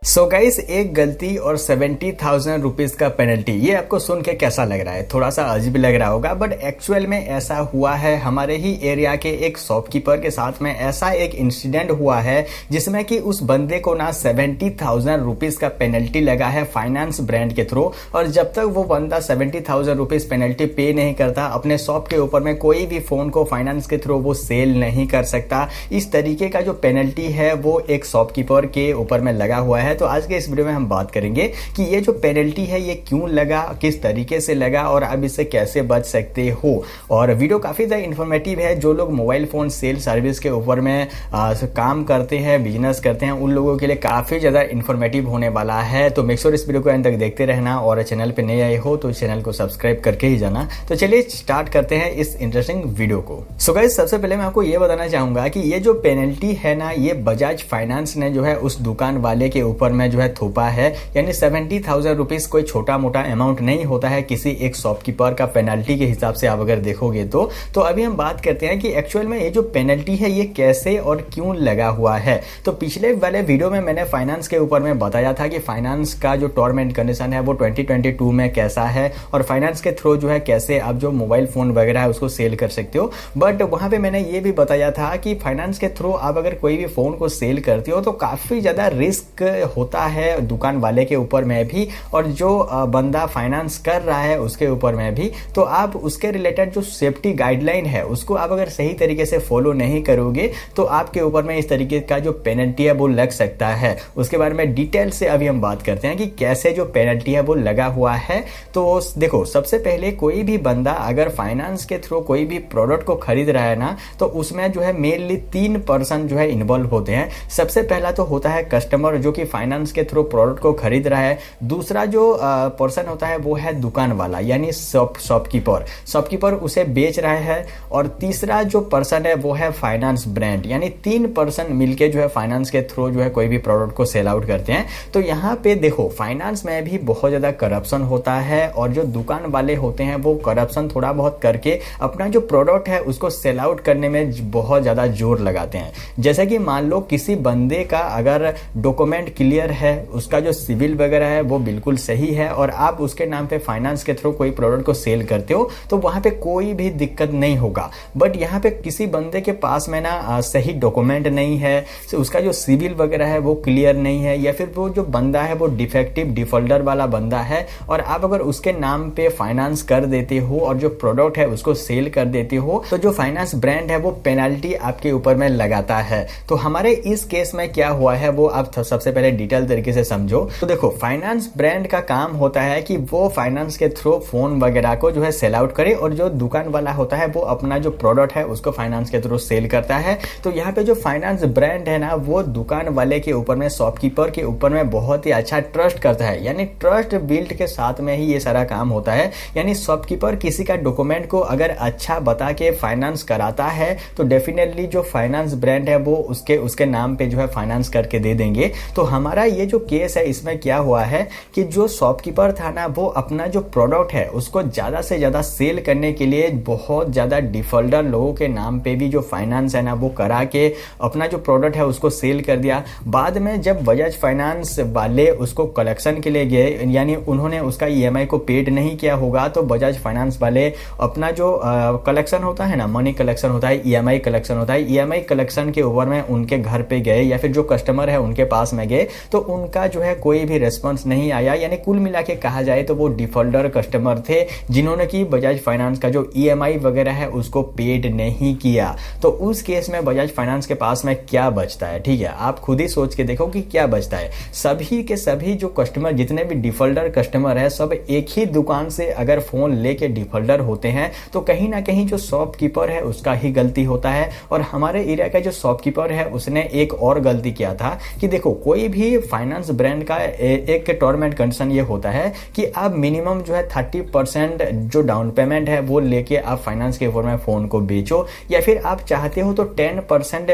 So guys, एक गलती और 70,000 रुपीज का पेनल्टी, ये आपको सुन के कैसा लग रहा है? थोड़ा सा अजीब लग रहा होगा, बट एक्चुअल में ऐसा हुआ है। हमारे ही एरिया के एक शॉपकीपर के साथ में ऐसा एक इंसिडेंट हुआ है जिसमें कि उस बंदे को ना 70,000 रुपीज का पेनल्टी लगा है फाइनेंस ब्रांड के थ्रू। और जब तक वो बंदा 70,000 रुपीज पेनल्टी पे नहीं करता, अपने शॉप के ऊपर में कोई भी फोन को फाइनेंस के थ्रू वो सेल नहीं कर सकता। इस तरीके का जो पेनल्टी है वो एक शॉपकीपर के ऊपर में लगा हुआ है। तो आज के इस वीडियो में हम बात करेंगे कि ये जो पेनल्टी है ये क्यों लगा, किस तरीके से लगा और आप इससे कैसे बच सकते हो। और वीडियो काफी ज्यादा इंफॉर्मेटिव है। जो लोग मोबाइल फोन सेल सर्विस के ऊपर में काम करते हैं, बिजनेस करते हैं, उन लोगों के लिए काफी ज्यादा इंफॉर्मेटिव होने वाला है। तो मेक श्योर इस वीडियो को अंत तक देखते रहना, और चैनल पे नए आए हो तो चैनल को सब्सक्राइब करके ही जाना। तो चलिए स्टार्ट करते हैं इस इंटरेस्टिंग वीडियो को। सो गाइस, सबसे पहले मैं आपको ये बताना चाहूंगा कि ये जो पेनल्टी है ना, ये बजाज फाइनेंस ने जो है उस दुकान वाले के ऊपर में जो है थोपा है। यानी 70,000 रुपीज कोई छोटा मोटा अमाउंट नहीं होता है किसी एक शॉपकीपर का पेनल्टी के हिसाब से आप अगर देखोगे तो अभी हम बात करते हैं कि एक्चुअल में ये जो पेनल्टी है ये कैसे और क्यों लगा हुआ है। तो पिछले वाले वीडियो में मैंने फाइनेंस के ऊपर में बताया था कि फाइनेंस का जो टर्म एंड कंडीशन है वो 2022 में कैसा है, और फाइनेंस के थ्रू जो है कैसे आप जो मोबाइल फोन वगैरह है उसको सेल कर सकते हो। बट वहां पे मैंने ये भी बताया था कि फाइनेंस के थ्रू आप अगर कोई भी फोन को सेल करते हो तो काफी ज्यादा रिस्क होता है दुकान वाले के ऊपर में भी, और जो बंदा फाइनेंस कर रहा है उसके ऊपर में भी। तो आप उसके रिलेटेड जो सेफ्टी गाइडलाइन है उसको आप अगर सही तरीके से फॉलो नहीं करोगे तो आपके ऊपर में इस तरीके का जो पेनल्टी है वो लग सकता है। उसके बारे में डिटेल से अभी हम बात करते हैं कि कैसे जो पेनल्टी है वो लगा हुआ है। तो देखो, सबसे पहले कोई भी बंदा अगर फाइनेंस के थ्रू कोई भी प्रोडक्ट को खरीद रहा है ना, तो उसमें जो है मेनली 3 पर्सन जो है इन्वॉल्व होते हैं। सबसे पहला तो होता है कस्टमर जो कि फाइनेंस के थ्रू प्रोडक्ट को खरीद रहा है। दूसरा जो पर्सन होता है वो है दुकान वाला, यानी शॉपकीपर उसे बेच रहा है। और तीसरा जो पर्सन है वो है फाइनेंस ब्रांड, यानी 3 पर्सन मिलके जो है फाइनेंस के थ्रू जो है कोई भी प्रोडक्ट को सेल आउट करते हैं। तो यहाँ पे देखो, फाइनेंस में भी बहुत ज्यादा करप्शन होता है, और जो दुकान वाले होते हैं वो करप्शन थोड़ा बहुत करके अपना जो प्रोडक्ट है उसको सेल आउट करने में बहुत ज्यादा जोर लगाते हैं। जैसे कि मान लो किसी बंदे का अगर डॉक्यूमेंट क्लियर है, उसका जो सिविल वगैरह है वो बिल्कुल सही है, और आप उसके नाम पे फाइनेंस के थ्रू कोई प्रोडक्ट को सेल करते हो तो वहां पे कोई भी दिक्कत नहीं होगा। बट यहाँ पे किसी बंदे के पास में ना सही डॉक्यूमेंट नहीं है, उसका जो सिविल वगैरह है वो क्लियर नहीं है, या फिर वो जो बंदा है वो डिफेक्टिव डिफॉल्टर वाला बंदा है, और आप अगर उसके नाम पे फाइनेंस कर देते हो और जो प्रोडक्ट है उसको सेल कर देते हो, तो जो फाइनेंस ब्रांड है वो पेनल्टी आपके ऊपर में लगाता है। तो हमारे इस केस में क्या हुआ है वो आप सबसे पहले डिटेल तरीके से समझो। तो देखो, फाइनेंस ब्रांड का काम होता है कि वो फाइनेंस के थ्रू फोन वगैरह को जो है सेल आउट करे, और जो दुकान वाला होता है वो अपना जो प्रोडक्ट है उसको फाइनेंस के थ्रू सेल करता है। तो यहाँ पे जो फाइनेंस ब्रांड है ना, वो दुकान वाले के ऊपर में, शॉपकीपर के ऊपर में बहुत ही अच्छा ट्रस्ट करता है, यानी ट्रस्ट बिल्ड के साथ में ही ये सारा काम होता है। यानी शॉपकीपर किसी का डॉक्यूमेंट को अगर अच्छा बता के फाइनेंस कराता है तो डेफिनेटली जो फाइनेंस ब्रांड है वो उसके नाम पे जो है फाइनेंस करके दे देंगे। तो हमारा ये जो केस है इसमें क्या हुआ है कि जो शॉपकीपर था ना, वो अपना जो प्रोडक्ट है उसको ज्यादा से ज्यादा सेल करने के लिए बहुत ज्यादा डिफॉल्टर लोगों के नाम पे भी जो फाइनेंस है ना वो करा के अपना जो प्रोडक्ट है उसको सेल कर दिया। बाद में जब बजाज फाइनेंस वाले उसको कलेक्शन के लिए गए, यानी उन्होंने उसका ईएमआई को पेड नहीं किया होगा, तो बजाज फाइनेंस वाले अपना जो कलेक्शन होता है ना, मनी कलेक्शन होता है, ईएमआई कलेक्शन होता है, ईएमआई कलेक्शन के ओवर में उनके घर पे गए या फिर जो कस्टमर है उनके पास में गए, तो उनका जो है कोई भी रेस्पॉन्स नहीं आया। यानी कुल मिला के कहा जाए तो वो डिफॉल्टर कस्टमर थे जिन्होंने की बजाज फाइनेंस का जो ईएमआई वगैरह है उसको पेड नहीं किया। तो उस केस में बजाज फाइनेंस के पास में क्या बचता है? ठीक है, आप खुद ही सोच के देखो कि क्या बचता है। सभी के सभी जो कस्टमर, जितने भी डिफॉल्टर कस्टमर है, सब एक ही दुकान से अगर फोन लेके डिफॉल्टर होते हैं तो कहीं ना कहीं जो शॉपकीपर है उसका ही गलती होता है। और हमारे एरिया का जो शॉपकीपर है उसने एक और गलती किया था कि देखो, कोई भी फाइनेंस ब्रांड का एक टर्म एंड कंडीशन ये होता है कि आप मिनिमम जो है 30% जो डाउन पेमेंट है वो लेके आप फाइनेंस के ऊपर में फोन को बेचो, या फिर आप चाहते हो तो 10%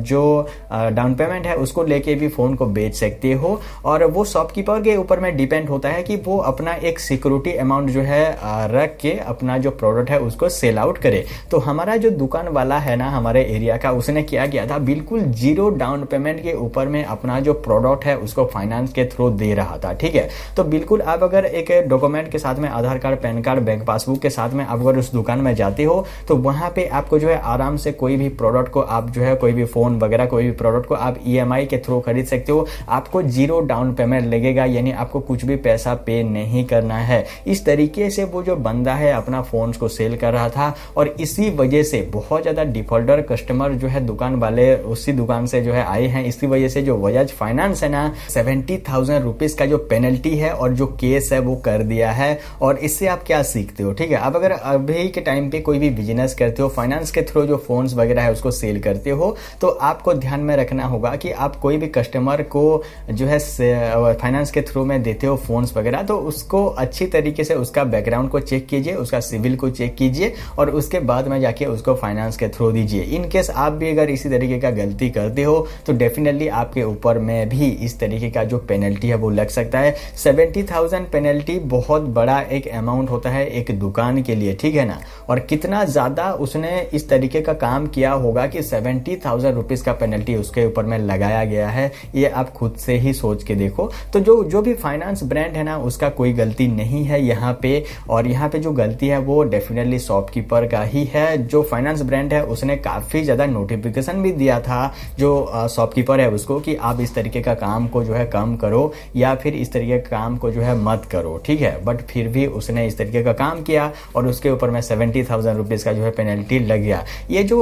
जो डाउन पेमेंट है उसको लेके भी फोन को बेच सकते हो। और वो शॉपकीपर के ऊपर में डिपेंड होता है कि वो अपना एक सिक्योरिटी अमाउंट जो है रख के अपना जो प्रोडक्ट है उसको सेल आउट करे। तो हमारा जो दुकान वाला है ना हमारे एरिया का, उसने क्या किया था, बिल्कुल 0 डाउन पेमेंट के ऊपर में अपना जो प्रोडक्ट प्लॉट है उसको फाइनेंस के थ्रू दे रहा था। ठीक है, तो बिल्कुल आप अगर एक डॉक्यूमेंट के साथ में Aadhaar card, PAN card, bank passbook के साथ में आप अगर उस दुकान में जाते हो तो वहां पे आपको जो है आराम से कोई भी प्रोडक्ट को आप जो है कोई भी फोन वगैरह कोई भी प्रोडक्ट को आप EMI के थ्रू खरीद सकते हो। आपको 0 डाउन पेमेंट लगेगा, यानी आपको कुछ भी पैसा पे नहीं करना है। इस तरीके से वो जो बंदा है अपना फोन को सेल कर रहा था और इसी वजह से बहुत ज्यादा डिफॉल्टर कस्टमर जो है दुकान वाले उसी दुकान से जो है आए हैं। इसी वजह से जो बजाज फाइनेंस है ना 70,000 रुपीज का जो पेनल्टी है और जो केस है वो कर दिया है। और इससे आप क्या सीखते हो? ठीक है, अब अगर अभी के टाइम पे कोई भी बिजनेस करते हो, फाइनेंस के थ्रू जो फोन्स वगैरह है उसको सेल करते हो, तो आपको ध्यान में रखना होगा कि आप कोई भी कस्टमर को जो है फाइनेंस के थ्रू में देते हो फोन्स वगैरह, तो उसको अच्छी तरीके से उसका बैकग्राउंड को चेक कीजिए, उसका सिविल को चेक कीजिए और उसके बाद में जाके उसको फाइनेंस के थ्रू दीजिए। इन केस आप भी अगर इसी तरीके का गलती करते हो तो डेफिनेटली आपके ऊपर में भी इस तरीके का जो पेनल्टी है वो लग सकता है। 70,000 पेनल्टी बहुत बड़ा एक अमाउंट होता है एक दुकान के लिए, ठीक है ना। और कितना ज्यादा उसने इस तरीके का काम किया होगा कि 70,000 रुपीज का पेनल्टी उसके ऊपर में लगाया गया है, ये आप खुद से ही सोच के देखो। तो जो भी फाइनेंस ब्रांड है ना उसका कोई गलती नहीं है यहाँ पे, और यहाँ पे जो गलती है वो डेफिनेटली शॉपकीपर का ही है। जो फाइनेंस ब्रांड है उसने काफी ज्यादा नोटिफिकेशन भी दिया था जो शॉपकीपर है उसको कि आप इस तरीके का काम को जो है कम करो या फिर इस तरीके का काम को जो है मत करो, ठीक है। बट फिर भी उसने इस तरीके का काम किया और उसके ऊपर में 70,000 रुपीज का जो है पेनल्टी लग गया। ये जो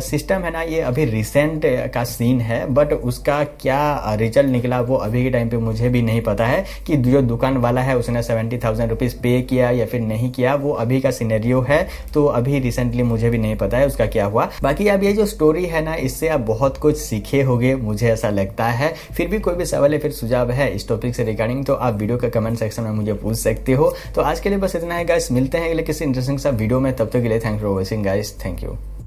सिस्टम है ना ये अभी रिसेंट का सीन है, बट उसका क्या रिजल्ट निकला वो अभी के टाइम पे मुझे भी नहीं पता है कि जो दुकान वाला है उसने 70,000 रुपीज पे किया या फिर नहीं किया, वो अभी का सिनेरियो है। तो अभी रिसेंटली मुझे भी नहीं पता है उसका क्या हुआ। बाकी अब ये जो स्टोरी है ना इससे आप बहुत कुछ सीखे होंगे, मुझे ऐसा लगता है। फिर भी कोई भी सवाल है फिर सुझाव है इस टॉपिक से रिगार्डिंग तो आप वीडियो के कमेंट सेक्शन में मुझे पूछ सकते हो। तो आज के लिए बस इतना है गाइस, मिलते हैं अगले किसी इंटरेस्टिंग सा वीडियो में, तब तक के लिए thank for watching guys, thank you.